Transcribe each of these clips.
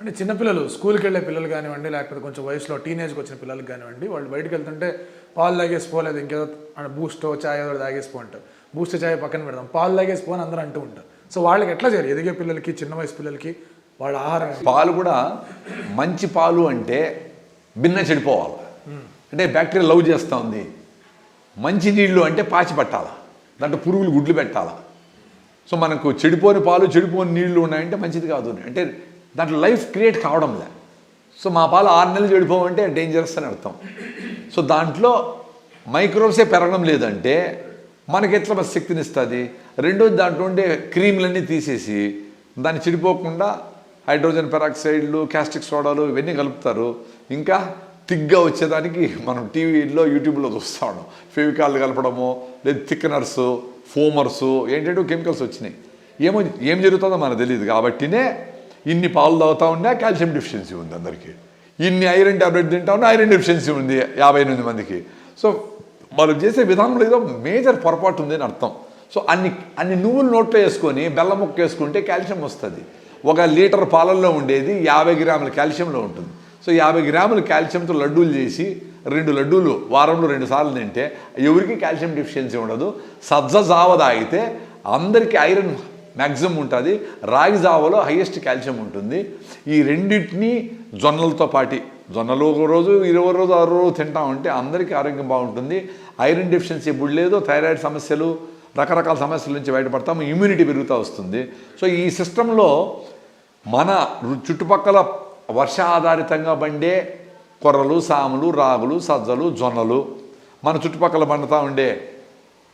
అంటే చిన్నపిల్లలు స్కూల్కి వెళ్ళే పిల్లలు కానివ్వండి, లేకపోతే కొంచెం వయసులో టీనేజ్కి వచ్చిన పిల్లలకి కానివ్వండి, వాళ్ళు బయటకు వెళ్తుంటే పాలు తాగేసిపోలేదు, ఇంకేదో బూస్టో చాయ్ ఏదో తాగేసిపో అంటారు. బూస్ట్ చాయ్ పక్కన పెడదాం, పాలు తాగేసిపో అని అందరూ అంటూ ఉంటారు. సో వాళ్ళకి ఎట్లా చేయాలి? ఎదిగే పిల్లలకి, చిన్న వయసు పిల్లలకి వాళ్ళ ఆహారం. పాలు కూడా మంచి పాలు అంటే భిన్న చెడిపోవాలి, అంటే బ్యాక్టీరియా లవ్ చేస్తూ ఉంది. మంచి నీళ్ళు అంటే పాచి పట్టాలి, దాంట్లో పురుగులు గుడ్లు పెట్టాలి. సో మనకు చెడిపోని పాలు చెడిపోని నీళ్లు ఉన్నాయంటే మంచిది కాదు, అంటే దాంట్లో లైఫ్ క్రియేట్ కావడం లే. సో మా పాలు 6 నెలలు చెడిపోమంటే డేంజరస్ అని అర్థం. సో దాంట్లో మైక్రోబ్సే పెరగడం లేదంటే మనకి ఎట్లా శక్తిని ఇస్తుంది? రెండోది దాంట్లో ఉండే క్రీములన్నీ తీసేసి దాన్ని చెడిపోకుండా హైడ్రోజన్ పెరాక్సైడ్లు, క్యాస్టిక్ సోడాలు ఇవన్నీ కలుపుతారు. ఇంకా థిక్గా వచ్చేదానికి మనం టీవీలో యూట్యూబ్లో చూస్తూ ఉన్నాం, ఫెవికాల్ కలపడము, లేదా థిక్నర్స్, ఫోమర్స్, ఏంటంటే కెమికల్స్ వచ్చినాయి. ఏం జరుగుతుందో మనకు తెలియదు. కాబట్టినే ఇన్ని పాలు తాగుతూ ఉన్నా కాల్షియం డెఫిషియన్సీ ఉంది అందరికీ, ఇన్ని ఐరన్ ట్యాబ్లెట్ తింటా ఉన్నా ఐరన్ డెఫిషియన్సీ ఉంది 58 మందికి. సో వాళ్ళు చేసే విధానంలో ఏదో మేజర్ పొరపాటు ఉంది అని అర్థం. సో అన్ని నువ్వులు నోట్లో వేసుకొని బెల్లం ముక్క వేసుకుంటే కాల్షియం వస్తుంది. 1 లీటర్ పాలల్లో ఉండేది 50 గ్రాముల కాల్షియంలో ఉంటుంది. సో 50 గ్రాముల కాల్షియంతో లడ్డూలు చేసి 2 లడ్డూలు వారంలో 2 సార్లు తింటే ఎవరికి కాల్షియం డెఫిషియన్సీ ఉండదు. సజ్జ జావ తాగితే అందరికీ ఐరన్ మ్యాక్సిమం ఉంటుంది. రాగి జావలో హైయెస్ట్ కాల్షియం ఉంటుంది. ఈ రెండింటినీ జొన్నలతో పాటి, జొన్నలు ఒక రోజు 20 రోజు 6 రోజు తింటా ఉంటే అందరికీ ఆరోగ్యం బాగుంటుంది. ఐరన్ డెఫిషియన్సీ ఎప్పుడు లేదో, థైరాయిడ్ సమస్యలు, రకరకాల సమస్యల నుంచి బయటపడతాము, ఇమ్యూనిటీ పెరుగుతూ వస్తుంది. సో ఈ సిస్టంలో మన చుట్టుపక్కల వర్ష ఆధారితంగా పండే కొర్రలు, సాములు, రాగులు, సజ్జలు, జొన్నలు, మన చుట్టుపక్కల పండుతూ ఉండే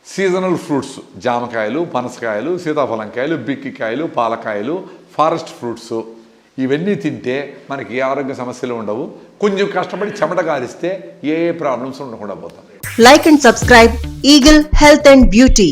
సీజనల్ ఫ్రూట్స్, జామకాయలు, పనసకాయలు, సీతాఫలంకాయలు, బిక్కికాయలు, పాలకాయలు, ఫారెస్ట్ ఫ్రూట్స్, ఇవన్నీ తింటే మనకి ఏ ఆరోగ్య సమస్యలు ఉండవు. కొంచెం కష్టపడి చెమట గారిస్తే ఏ ప్రాబ్లమ్స్ ఉండకుండా పోతాం. Like and subscribe Eagle Health and Beauty.